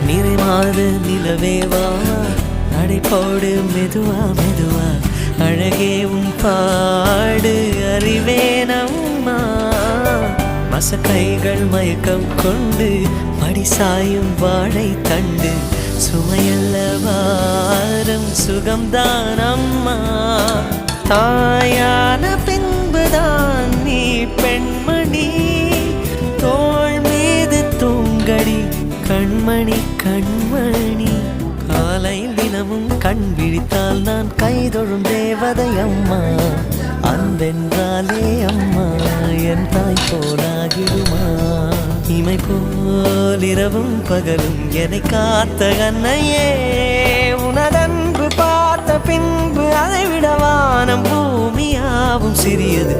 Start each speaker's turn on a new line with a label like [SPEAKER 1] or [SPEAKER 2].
[SPEAKER 1] நிறைமாத நிலவேவா நடைபோடு மெதுவா மெதுவா அழகே உன் பாடு அறிவேனம்மா மசக்கைகள் மயக்கம் கொண்டு மடிசாயும் வாழை தண்டு சுமையல்ல வாரம் சுகம்தான் அம்மா தாயான பின்புதான் நீ பெண்மணி தோள் மீது தூங்கடி கண்மணி கண்மணி காலையில் தினமும் கண் விழித்தால் நான் கைதொழும் தேவதை அம்மா அன்பென்றாலே அம்மா என் தாய் போலாகிடுமா இமை போல் இரவும் பகலும் என்னை காத்த அன்னையே உனதன்பு பார்த்த பின்பு அதை விட வானம் பூமியாவும் சிறியது